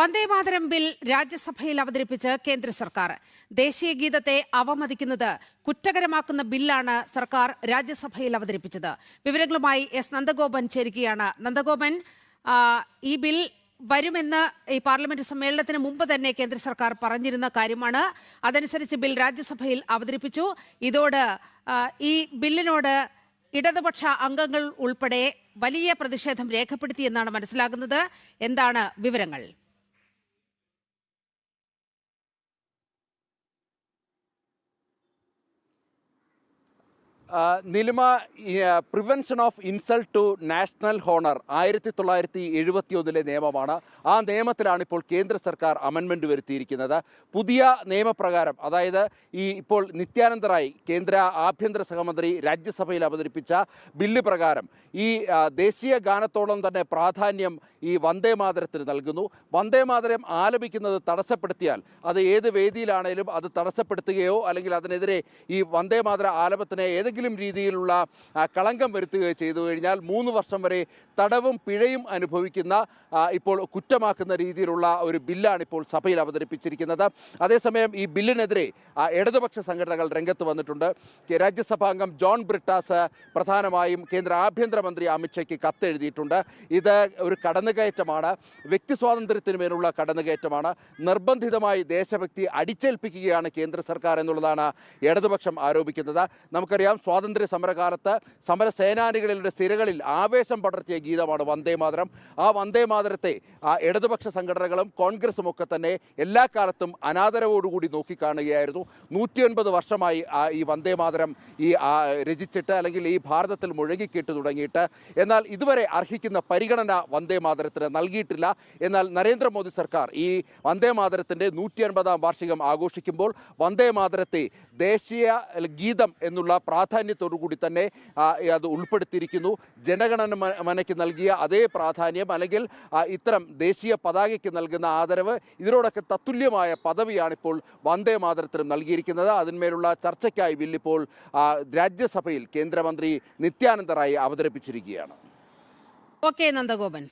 Vande Mataram bill രാജ്യസഭയിൽ അവതരിപ്പിച്ച് കേന്ദ്ര സർക്കാർ. ദേശീയ ഗീതത്തെ അവമതിക്കുന്നത് കുറ്റകരമാക്കുന്ന ബില്ലാണ് സർക്കാർ രാജ്യസഭയിൽ അവതരിപ്പിച്ചത്. വിവരങ്ങളുമായി എസ് നന്ദഗോപൻ ചേരുകയാണ്. നന്ദഗോപൻ, ഈ ബിൽ വരുമെന്ന് ഈ പാർലമെന്റ് സമ്മേളനത്തിന് മുമ്പ് തന്നെ കേന്ദ്ര സർക്കാർ പറഞ്ഞിരുന്ന കാര്യമാണ്. അതനുസരിച്ച് ബിൽ രാജ്യസഭയിൽ അവതരിപ്പിച്ചു. ഇതോട് ഈ ബില്ലിനോട് ഇടതുപക്ഷ അംഗങ്ങൾ ഉൾപ്പെടെ വലിയ പ്രതിഷേധം രേഖപ്പെടുത്തിയെന്നാണ് മനസ്സിലാകുന്നത്. എന്താണ് വിവരങ്ങൾ? Nilima, prevention of insult to national honour 1971 നിയമമാണ്. ആ നിയമത്തിലാണ് ഇപ്പോൾ കേന്ദ്ര സർക്കാർ അമെൻമെൻറ്റ് വരുത്തിയിരിക്കുന്നത്. പുതിയ നിയമപ്രകാരം, അതായത് ഇപ്പോൾ നിത്യാനന്ദറായി കേന്ദ്ര ആഭ്യന്തര സഹമന്ത്രി രാജ്യസഭയിൽ അവതരിപ്പിച്ച ബില്ല് പ്രകാരം ഈ ദേശീയ ഗാനത്തോളം തന്നെ പ്രാധാന്യം ഈ വന്ദേമാതരത്തിന് നൽകുന്നു. വന്ദേമാതരം ആലപിക്കുന്നത് തടസ്സപ്പെടുത്തിയാൽ അത് ഏത് വേദിയിലാണേലും അത് തടസ്സപ്പെടുത്തുകയോ അല്ലെങ്കിൽ അതിനെതിരെ ഈ വന്ദേമാതര ആലപത്തിന് ഏതെങ്കിലും രീതിയിലുള്ള കളങ്കം വരുത്തുകയോ ചെയ്തു കഴിഞ്ഞാൽ 3 വർഷം വരെ തടവും പിഴയും അനുഭവിക്കുന്ന ഇപ്പോൾ കുറ്റമാക്കുന്ന രീതിയിലുള്ള ഒരു ബില്ലാണ് ഇപ്പോൾ സഭയിൽ അവതരിപ്പിച്ചിരിക്കുന്നത്. അതേസമയം ഈ ബില്ലിനെതിരെ ഇടതുപക്ഷ സംഘടനകൾ രംഗത്ത് വന്നിട്ടുണ്ട്. രാജ്യസഭാംഗം ജോൺ ബ്രിട്ടാസ് പ്രധാനമായും കേന്ദ്ര ആഭ്യന്തരമന്ത്രി അമിത്ഷയ്ക്ക് കത്തെഴുതിയിട്ടുണ്ട്. ഇത് ഒരു കടന്നുകയറ്റമാണ്, വ്യക്തി സ്വാതന്ത്ര്യത്തിന് മേലുള്ള കടന്നുകയറ്റമാണ്, നിർബന്ധിതമായി ദേശഭക്തി അടിച്ചേൽപ്പിക്കുകയാണ് കേന്ദ്ര സർക്കാർ എന്നുള്ളതാണ് ഇടതുപക്ഷം ആരോപിക്കുന്നത്. നമുക്കറിയാം, സ്വാതന്ത്ര്യ സമരകാലത്ത് സമരസേനാനികളുടെ സിരകളിൽ ആവേശം പടർത്തിയ ഗീതമാണ് വന്ദേമാതരം. ആ വന്ദേമാതരത്തെ ഇടതുപക്ഷ സംഘടനകളും കോൺഗ്രസും ഒക്കെ തന്നെ എല്ലാ കാലത്തും അനാദരവോടുകൂടി നോക്കിക്കാണുകയായിരുന്നു. 109 വർഷമായി ഈ വന്ദേമാതരം രചിച്ചിട്ട് അല്ലെങ്കിൽ ഈ ഭാരതത്തിൽ മുഴങ്ങിക്കേട്ട് തുടങ്ങിയിട്ട്. എന്നാൽ ഇതുവരെ അർഹിക്കുന്ന പരിഗണന വന്ദേമാതരത്തിന് നൽകിയിട്ടില്ല. എന്നാൽ നരേന്ദ്രമോദി സർക്കാർ ഈ വന്ദേമാതരത്തിൻ്റെ 150-ാം വാർഷികം ആഘോഷിക്കുമ്പോൾ വന്ദേമാതരത്തെ ദേശീയ ഗീതം എന്നുള്ള പ്രാധാന്യത്തോടുകൂടി തന്നെ അത് ഉൾപ്പെടുത്തിയിരിക്കുന്നു. ജനഗണമനയ്ക്ക് നൽകിയ അതേ പ്രാധാന്യം അല്ലെങ്കിൽ ഇത്തരം ദേശീയ പതാകയ്ക്ക് നൽകുന്ന ആദരവ്, ഇതിനോടൊക്കെ തത്തുല്യമായ പദവിയാണിപ്പോൾ വന്ദേമാതരത്തിനും നൽകിയിരിക്കുന്നത്. അതിന്മേലുള്ള ചർച്ചയ്ക്കായി ബില്ലിപ്പോൾ രാജ്യസഭയിൽ കേന്ദ്രമന്ത്രി നിത്യാനന്ദ റായ് അവതരിപ്പിച്ചിരിക്കുകയാണ്. ഓക്കെ നന്ദഗോപൻ.